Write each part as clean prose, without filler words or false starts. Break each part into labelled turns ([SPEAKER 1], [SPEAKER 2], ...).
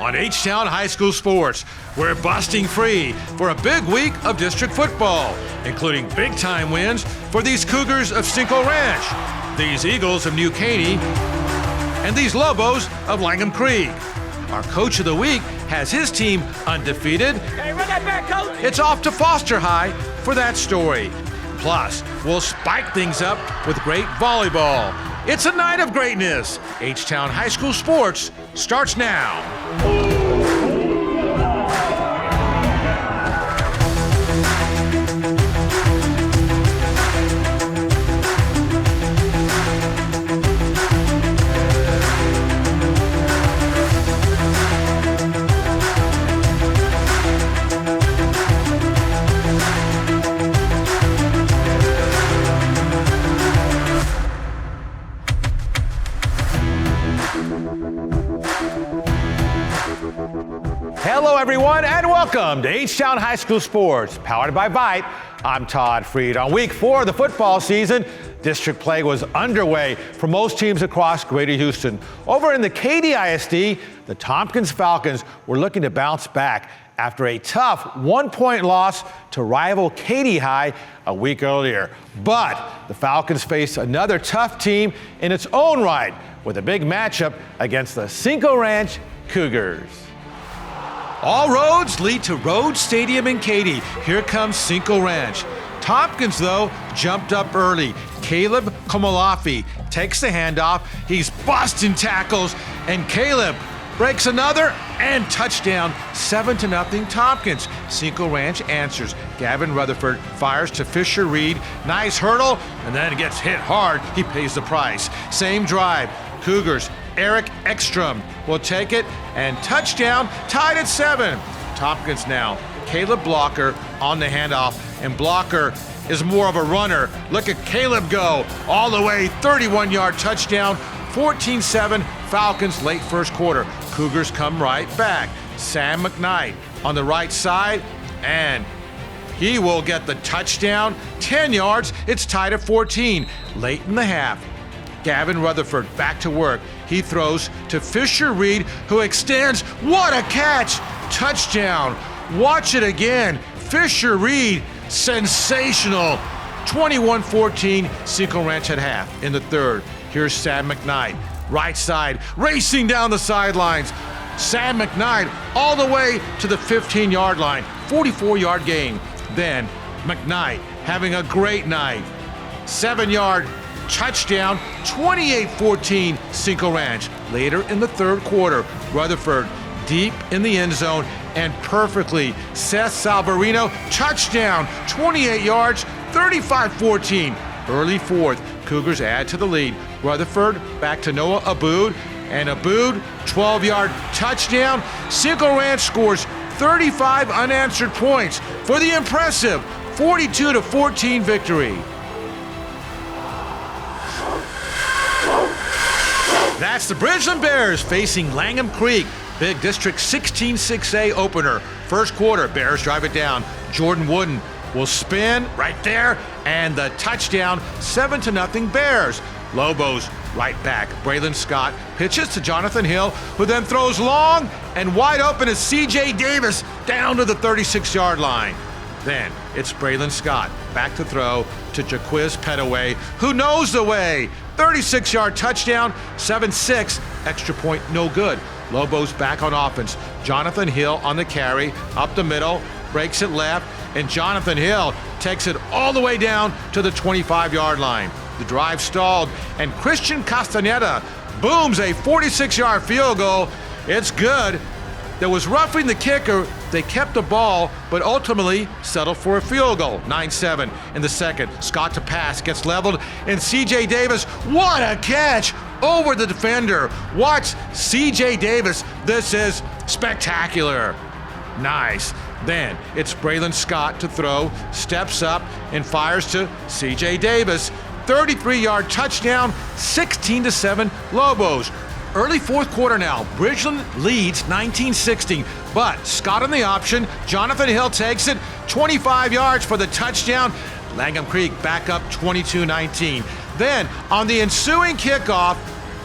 [SPEAKER 1] on H-Town High School Sports. We're busting free for a big week of district football, including big-time wins for these Cougars of Cinco Ranch, these Eagles of New Caney, and these Lobos of Langham Creek. Our Coach of the Week has his team undefeated.
[SPEAKER 2] Hey, run that back, Coach!
[SPEAKER 1] It's off to Foster High for that story. Plus, we'll spike things up with great volleyball. It's a night of greatness. H-Town High School Sports starts now. Hello, everyone, and welcome to H-Town High School Sports, powered by Vite. I'm Todd Freed. On week 4 of the football season, district play was underway for most teams across Greater Houston. Over in the Katy ISD, the Tompkins Falcons were looking to bounce back after a tough 1-point loss to rival Katy High a week earlier. But the Falcons face another tough team in its own right with a big matchup against the Cinco Ranch Cougars. All roads lead to Rhodes Stadium in Katy. Here comes Cinco Ranch. Tompkins, though, jumped up early. Caleb Komolafi takes the handoff. He's busting tackles, and Caleb breaks another and touchdown. 7-0 Tompkins. Cinco Ranch answers. Gavin Rutherford fires to Fisher Reed. Nice hurdle, and then gets hit hard. He pays the price. Same drive. Cougars. Eric Ekstrom will take it, and touchdown, tied at 7. Tompkins now. Caleb Blocker on the handoff, and Blocker is more of a runner. Look at Caleb go all the way, 31-yard touchdown, 14-7 Falcons late first quarter. Cougars come right back. Sam McKnight on the right side, and he will get the touchdown, 10 yards. It's tied at 14. Late in the half, Gavin Rutherford back to work. He throws to Fisher Reed, who extends. What a catch! Touchdown. Watch it again. Fisher Reed, sensational. 21-14, Cinco Ranch at half in the third. Here's Sam McKnight, right side, racing down the sidelines. Sam McKnight all the way to the 15-yard line, 44-yard gain. Then McKnight having a great night. 7-yard touchdown, 28-14 Cinco Ranch. Later in the third quarter, Rutherford deep in the end zone and perfectly. Seth Salvarino, touchdown, 28 yards, 35-14. Early fourth, Cougars add to the lead. Rutherford back to Noah Aboud, and Aboud, 12-yard touchdown. Cinco Ranch scores 35 unanswered points for the impressive 42-14 victory. That's the Bridgeland Bears facing Langham Creek. Big District 16-6A opener. First quarter, Bears drive it down. Jordan Wooden will spin right there, and the touchdown, 7-0 Bears. Lobos right back. Braylon Scott pitches to Jonathan Hill, who then throws long and wide open as C.J. Davis down to the 36-yard line. Then it's Braylon Scott back to throw to Jaquiz Petaway, who knows the way. 36-yard touchdown, 7-6, extra point no good. Lobos back on offense. Jonathan Hill on the carry, up the middle, breaks it left, and Jonathan Hill takes it all the way down to the 25-yard line. The drive stalled, and Christian Castaneda booms a 46-yard field goal. It's good. That was roughing the kicker. They kept the ball, but ultimately settled for a field goal. 9-7 in the second. Scott to pass, gets leveled, and C.J. Davis, what a catch over the defender. Watch C.J. Davis. This is spectacular. Nice. Then it's Braylon Scott to throw, steps up, and fires to C.J. Davis. 33-yard touchdown, 16-7 Lobos. Early fourth quarter now. Bridgeland leads 19-16, but Scott on the option. Jonathan Hill takes it, 25 yards for the touchdown. Langham Creek back up 22-19. Then on the ensuing kickoff,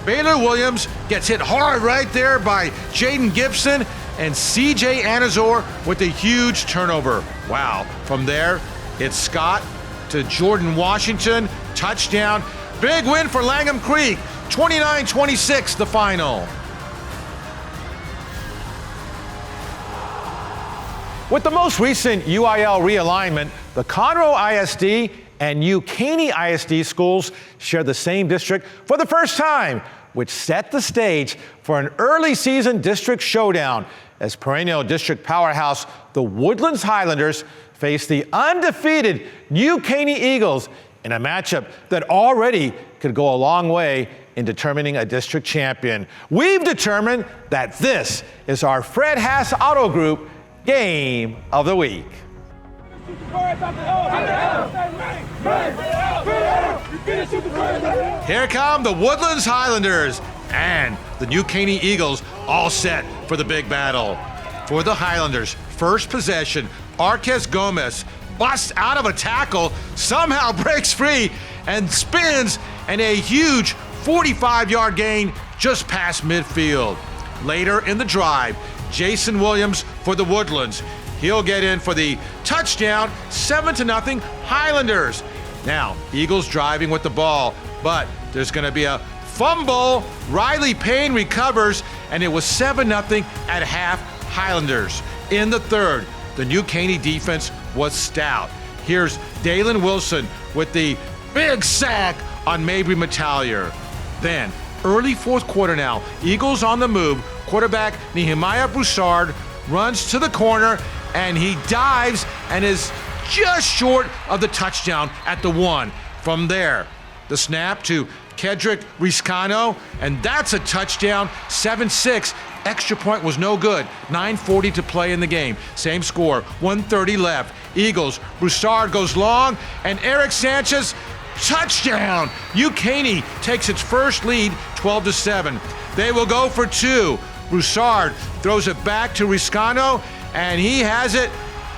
[SPEAKER 1] Baylor Williams gets hit hard right there by Jaden Gibson, and C.J. Anazor with a huge turnover. Wow. From there, it's Scott to Jordan Washington. Touchdown. Big win for Langham Creek. 29-26 the final. With the most recent UIL realignment, the Conroe ISD and New Caney ISD schools share the same district for the first time, which set the stage for an early season district showdown as perennial district powerhouse, the Woodlands Highlanders, face the undefeated New Caney Eagles in a matchup that already could go a long way in determining a district champion. We've determined that this is our Fred Haas Auto Group Game of the Week. Here come the Woodlands Highlanders and the New Caney Eagles, all set for the big battle. For the Highlanders, first possession, Arquez Gomez busts out of a tackle, somehow breaks free and spins, and a huge 45-yard gain just past midfield. Later in the drive, Jason Williams for the Woodlands. He'll get in for the touchdown, 7-0 Highlanders. Now, Eagles driving with the ball, but there's going to be a fumble. Riley Payne recovers, and it was 7-0 at half Highlanders. In the third, the New Caney defense was stout. Here's Dalen Wilson with the big sack on Mabry Metallier. Then, early fourth quarter now, Eagles on the move. Quarterback Nehemiah Broussard runs to the corner, and he dives and is just short of the touchdown at the 1. From there, the snap to Kedrick Riscano, and that's a touchdown, 7-6. Extra point was no good. 9:40 to play in the game. Same score, 1:30 left. Eagles, Broussard goes long, and Eric Sanchez, touchdown. New Caney takes its first lead, 12-7. They will go for 2. Broussard throws it back to Riscano, and he has it,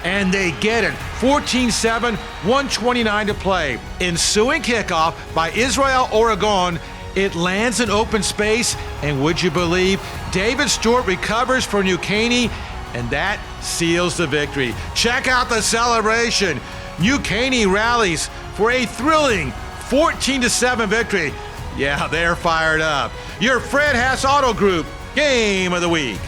[SPEAKER 1] and they get it. 14-7, 1:29 to play. Ensuing kickoff by Israel Oregon. It lands in open space, and would you believe, David Stewart recovers for New Caney, and that seals the victory. Check out the celebration. New Caney rallies for a thrilling 14-7 victory. Yeah, they're fired up. Your Fred Haas Auto Group Game of the Week.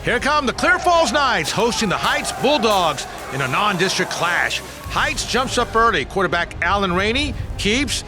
[SPEAKER 1] Here come the Clear Falls Knights hosting the Heights Bulldogs in a non-district clash. Heights jumps up early. Quarterback Alan Rainey keeps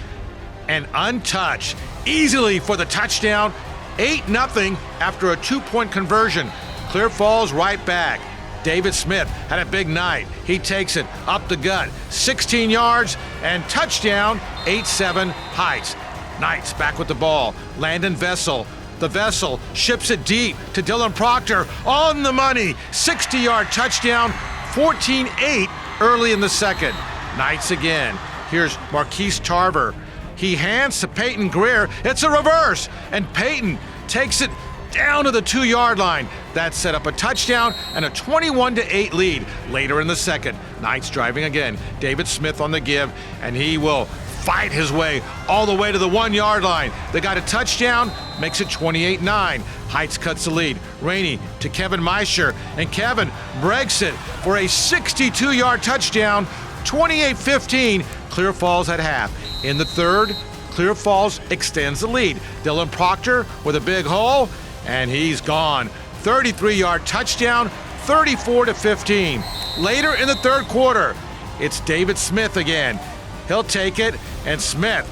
[SPEAKER 1] and untouched easily for the touchdown. 8-0 after a 2-point conversion. Clear Falls right back. David Smith had a big night. He takes it up the gut, 16 yards and touchdown, 8-7 Heights. Knights back with the ball. Landon Vessel. The Vessel ships it deep to Dylan Proctor on the money. 60-yard touchdown, 14-8 early in the second. Knights again. Here's Marquise Tarver. He hands to Peyton Greer. It's a reverse, and Peyton takes it down to the 2-yard line. That set up a touchdown and a 21-8 lead later in the second. Knights driving again. David Smith on the give, and he will fight his way all the way to the 1-yard line. They got a touchdown, makes it 28-9. Heights cuts the lead. Rainey to Kevin Meisher, and Kevin breaks it for a 62-yard touchdown, 28-15. Clear Falls at half. In the third, Clear Falls extends the lead. Dylan Proctor with a big hole, and he's gone. 33-yard touchdown, 34-15. Later in the third quarter, it's David Smith again. He'll take it, and Smith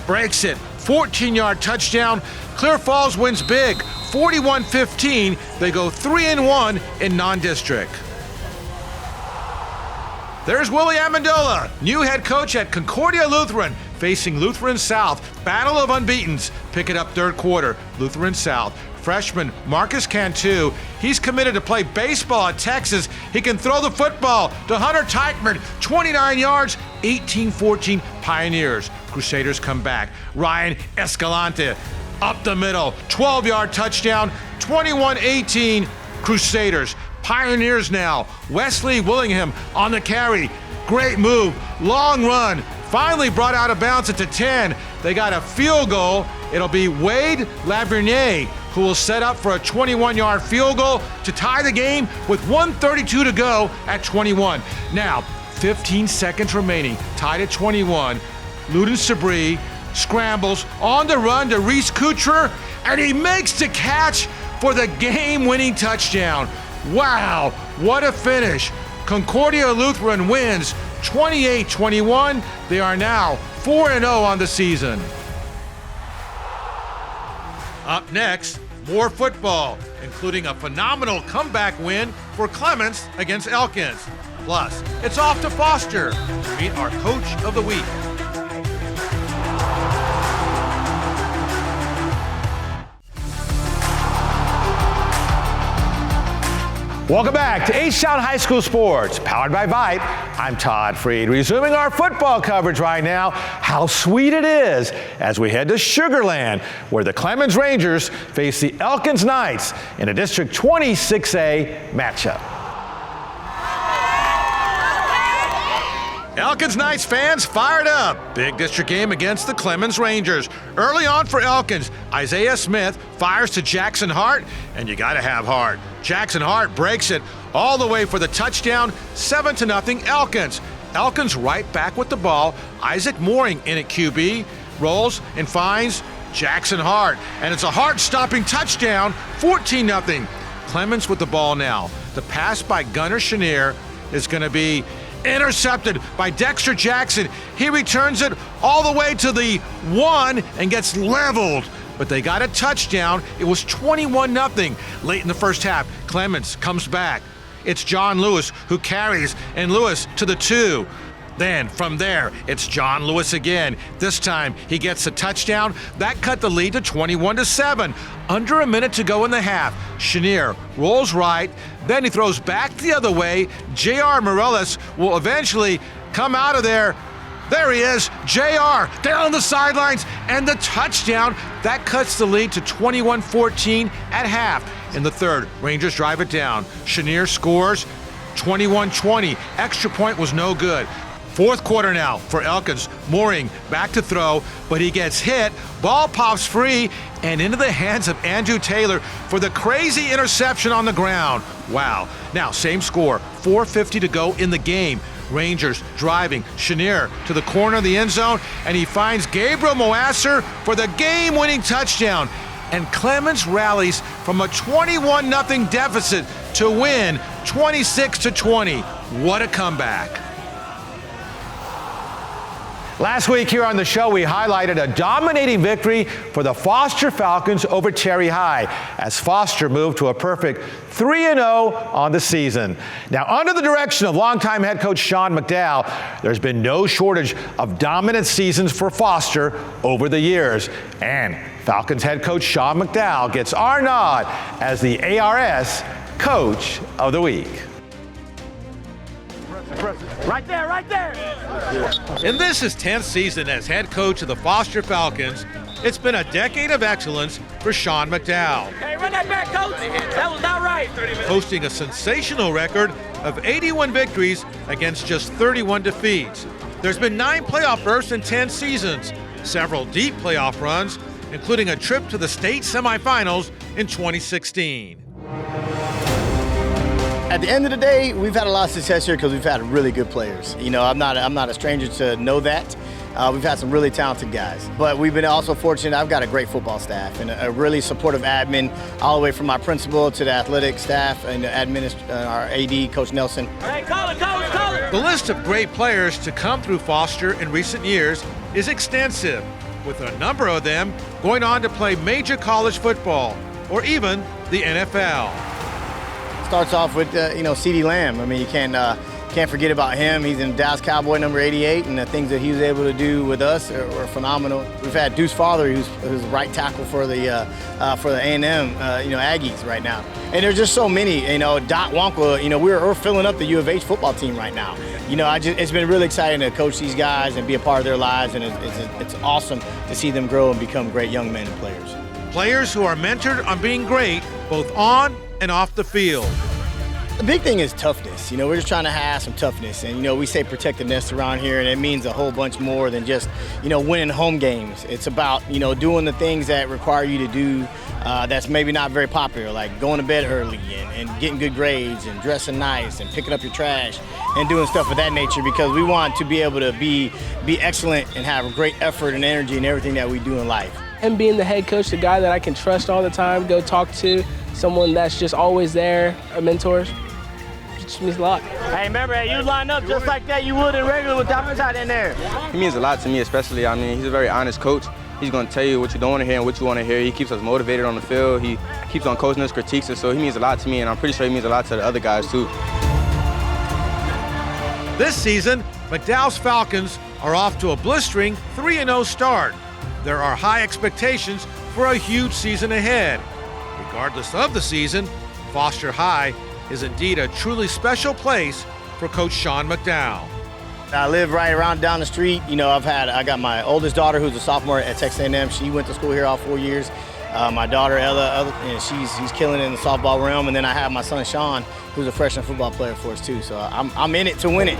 [SPEAKER 1] breaks it. 14-yard touchdown. Clear Falls wins big, 41-15. They go 3-1 in non-district. There's Willie Amendola, new head coach at Concordia Lutheran, facing Lutheran South. Battle of unbeatens. Pick it up third quarter. Lutheran South. Freshman Marcus Cantu, he's committed to play baseball at Texas. He can throw the football to Hunter Teichman, 29 yards, 18-14 Pioneers. Crusaders come back. Ryan Escalante up the middle, 12-yard touchdown, 21-18 Crusaders. Pioneers now. Wesley Willingham on the carry. Great move. Long run. finally brought out of bounds at the 10. They got a field goal. It'll be Wade Lavernier who will set up for a 21-yard field goal to tie the game with 1:32 to go at 21. Now, 15 seconds remaining, tied at 21. Ludin Sabri scrambles on the run to Reese Kucher, and he makes the catch for the game-winning touchdown. Wow, what a finish. Concordia Lutheran wins 28-21. They are now 4-0 on the season. Up next, more football, including a phenomenal comeback win for Clements against Elkins. Plus, it's off to Foster to meet our Coach of the Week. Welcome back to H-Town High School Sports, powered by Vite. I'm Todd Freed. Resuming our football coverage right now. How sweet it is as we head to Sugar Land, where the Clemens Rangers face the Elkins Knights in a District 26A matchup. Elkins Knights fans fired up. Big district game against the Clemens Rangers. Early on for Elkins, Isaiah Smith fires to Jackson Hart, and you gotta have heart. Jackson Hart breaks it all the way for the touchdown, 7-0 Elkins. Elkins right back with the ball. Isaac Mooring in at QB, rolls and finds Jackson Hart, and it's a heart-stopping touchdown, 14-0. Clemens with the ball now. The pass by Gunnar Chenier is gonna be intercepted by Dexter Jackson. He returns it all the way to the 1 and gets leveled. But they got a touchdown. It was 21-0 late in the first half. Clemens comes back. It's John Lewis who carries, and Lewis to the 2. Then from there, it's John Lewis again. This time he gets a touchdown. That cut the lead to 21-7. Under a minute to go in the half. Chenier rolls right, then he throws back the other way. J.R. Morales will eventually come out of there. There he is, J.R. down the sidelines, and the touchdown. That cuts the lead to 21-14 at half. In the third, Rangers drive it down. Chenier scores 21-20. Extra point was no good. Fourth quarter now for Elkins. Mooring back to throw, but he gets hit. Ball pops free and into the hands of Andrew Taylor for the crazy interception on the ground. Wow. Now, same score, 4:50 to go in the game. Rangers driving. Chenier to the corner of the end zone, and he finds Gabriel Moasser for the game-winning touchdown. And Clemens rallies from a 21-0 deficit to win 26-20. What a comeback. Last week here on the show, we highlighted a dominating victory for the Foster Falcons over Terry High as Foster moved to a perfect 3-0 on the season. Now, under the direction of longtime head coach Sean McDowell, there's been no shortage of dominant seasons for Foster over the years. And Falcons head coach Sean McDowell gets our nod as the ARS Coach of the Week.
[SPEAKER 2] Right there, right there.
[SPEAKER 1] In this his 10th season as head coach of the Foster Falcons, it's been a decade of excellence for Sean McDowell.
[SPEAKER 2] Hey, run that back, coach. That was not right.
[SPEAKER 1] Posting a sensational record of 81 victories against just 31 defeats. There's been 9 playoff berths in 10 seasons, several deep playoff runs, including a trip to the state semifinals in 2016.
[SPEAKER 3] At the end of the day, we've had a lot of success here because we've had really good players. You know, I'm not a stranger to know that. We've had some really talented guys. But we've been also fortunate, I've got a great football staff and a really supportive admin, all the way from my principal to the athletic staff and our AD, Coach Nelson.
[SPEAKER 2] Hey, call it, call it.
[SPEAKER 1] The list of great players to come through Foster in recent years is extensive, with a number of them going on to play major college football or even the NFL.
[SPEAKER 3] Starts off with, CeeDee Lamb. I mean, you can't forget about him. He's in Dallas Cowboy number 88, and the things that he was able to do with us are phenomenal. We've had Deuce Father, who's right tackle for the A&M, Aggies right now. And there's just so many. Dot Wonka. We're filling up the U of H football team right now. It's been really exciting to coach these guys and be a part of their lives, and it's awesome to see them grow and become great young men and players.
[SPEAKER 1] Players who are mentored on being great, both on and off the field.
[SPEAKER 3] The big thing is toughness. We're just trying to have some toughness. And, we say protect the nest around here, and it means a whole bunch more than just, winning home games. It's about, doing the things that require you to do that's maybe not very popular, like going to bed early and getting good grades and dressing nice and picking up your trash and doing stuff of that nature, because we want to be able to be excellent and have a great effort and energy in everything that we do in life.
[SPEAKER 4] And being the head coach, the guy that I can trust all the time, go talk to, someone that's just always there, a mentor, it just means a lot.
[SPEAKER 2] Hey, remember, you line up just like that you would in regular with that tight in there.
[SPEAKER 5] He means a lot to me, especially. He's a very honest coach. He's going to tell you what you don't want to hear and what you want to hear. He keeps us motivated on the field. He keeps on coaching us, critiques us, so he means a lot to me, and I'm pretty sure he means a lot to the other guys, too.
[SPEAKER 1] This season, McDowell's Falcons are off to a blistering 3-0 start. There are high expectations for a huge season ahead. Regardless of the season, Foster High is indeed a truly special place for Coach Sean McDowell.
[SPEAKER 3] I live right around down the street. I got my oldest daughter who's a sophomore at Texas A&M. She went to school here all 4 years. My daughter Ella, she's killing it in the softball realm, and then I have my son Sean, who's a freshman football player for us too. So I'm in it to win it.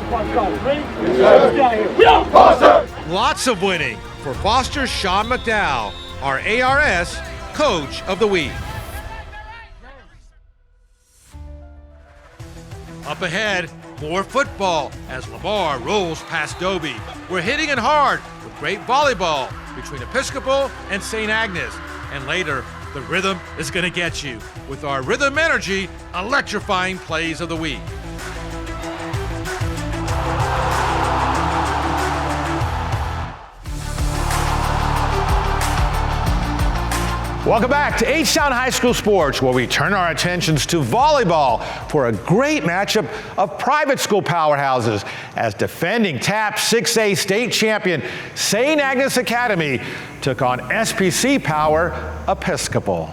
[SPEAKER 1] Lots of winning for Foster's Sean McDowell, our ARS Coach of the Week. Up ahead, more football as Lamar rolls past Dobie. We're hitting it hard with great volleyball between Episcopal and St. Agnes. And later, the rhythm is going to get you with our Rhythm Energy electrifying plays of the week. Welcome back to H-Town High School Sports, where we turn our attentions to volleyball for a great matchup of private school powerhouses as defending TAP 6A state champion St. Agnes Academy took on SPC Power Episcopal.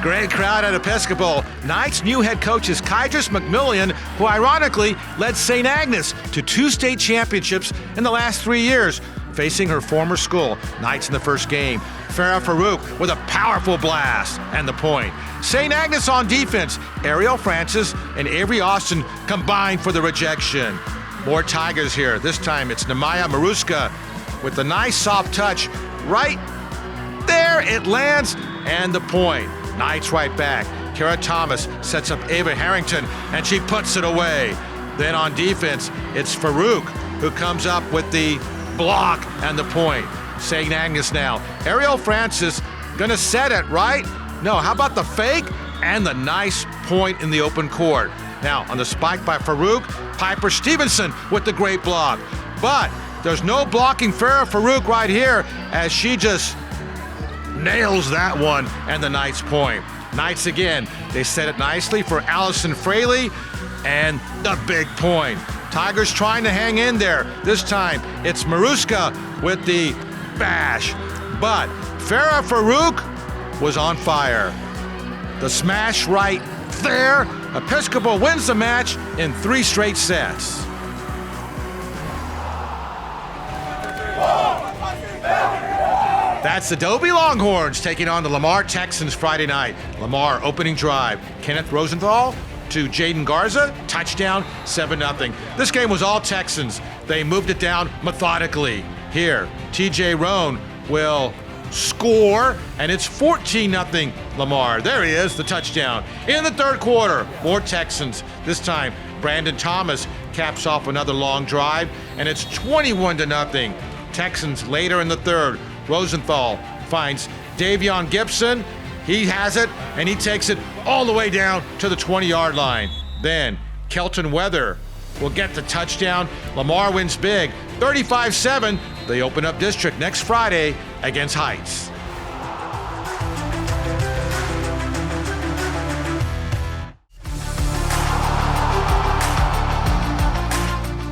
[SPEAKER 1] Great crowd at Episcopal. Knights' new head coach is Kydris McMillian, who ironically led St. Agnes to 2 state championships in the last 3 years. Facing her former school, Knights in the first game. Farah Farouk with a powerful blast and the point. St. Agnes on defense. Ariel Francis and Avery Austin combined for the rejection. More Tigers here. This time it's Nemaya Maruska with the nice soft touch. Right there it lands and the point. Knights right back. Kara Thomas sets up Ava Harrington and she puts it away. Then on defense, it's Farouk who comes up with the block and the point. St. Agnes now. Ariel Francis gonna set it, right? No, how about the fake and the nice point in the open court. Now on the spike by Farouk, Piper Stevenson with the great block. But there's no blocking Farah Farouk right here as she just nails that one and the Knights point. Knights again, they set it nicely for Allison Fraley and the big point. Tigers trying to hang in there. This time, it's Maruska with the bash. But Farah Farouk was on fire. The smash right there. Episcopal wins the match in 3 straight sets. That's the Dobie Longhorns taking on the Lamar Texans Friday night. Lamar opening drive. Kenneth Rosenthal to Jaden Garza, touchdown, 7-0. This game was all Texans. They moved it down methodically. Here, TJ Roan will score, and it's 14-0 Lamar. There he is, the touchdown. In the third quarter, more Texans. This time, Brandon Thomas caps off another long drive, and it's 21-0. Texans later in the third. Rosenthal finds Davion Gibson. He has it, and he takes it all the way down to the 20-yard line. Then Kelton Weather will get the touchdown. Lamar wins big, 35-7. They open up district next Friday against Heights.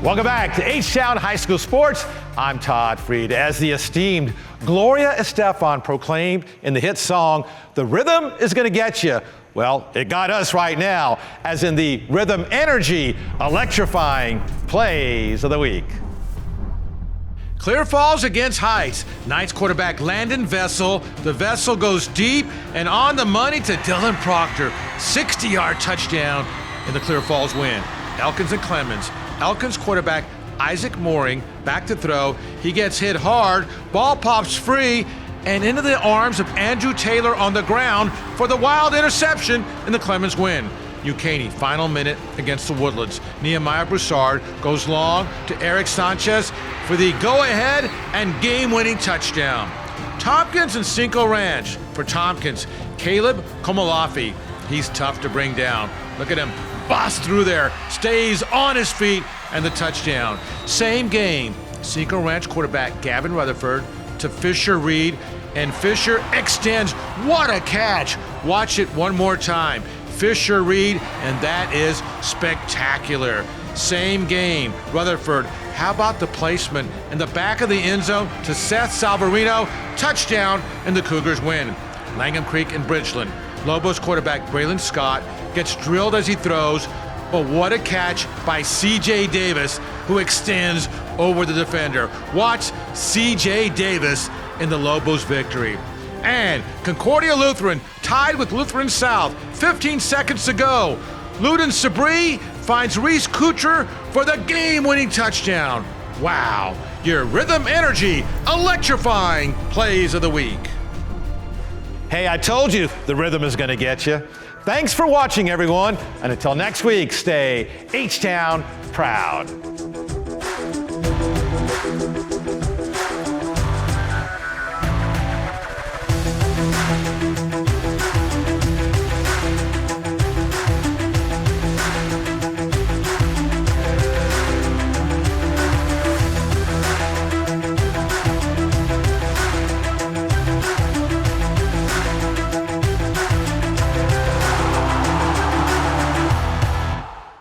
[SPEAKER 1] Welcome back to H-Town High School Sports. I'm Todd Freed. As the esteemed Gloria Estefan proclaimed in the hit song, "The rhythm is gonna get you." Well, it got us right now, as in the Rhythm Energy electrifying plays of the week. Clear Falls against Heights. Knights quarterback Landon Vessel. The Vessel goes deep and on the money to Dylan Proctor. 60-yard touchdown in the Clear Falls win. Elkins and Clemens. Elkins quarterback Isaac Mooring back to throw. He gets hit hard. Ball pops free and into the arms of Andrew Taylor on the ground for the wild interception in the Clemens win. New Caney, final minute against the Woodlands. Nehemiah Broussard goes long to Eric Sanchez for the go-ahead and game-winning touchdown. Tompkins and Cinco Ranch. For Tompkins, Caleb Komalafi. He's tough to bring down. Look at him bust through there, stays on his feet, and the touchdown. Same game, Cinco Ranch quarterback Gavin Rutherford to Fisher Reed, and Fisher extends. What a catch! Watch it one more time. Fisher Reed, and that is spectacular. Same game, Rutherford. How about the placement in the back of the end zone to Seth Salvarino? Touchdown, and the Cougars win. Langham Creek and Bridgeland. Lobos quarterback Braylon Scott gets drilled as he throws, but what a catch by C.J. Davis, who extends over the defender. Watch C.J. Davis in the Lobos victory. And Concordia Lutheran tied with Lutheran South. 15 seconds to go. Ludin Sabri finds Reese Kucher for the game-winning touchdown. Wow, your Rhythm Energy electrifying plays of the week. Hey, I told you the rhythm is going to get you. Thanks for watching, everyone. And until next week, stay H-Town proud.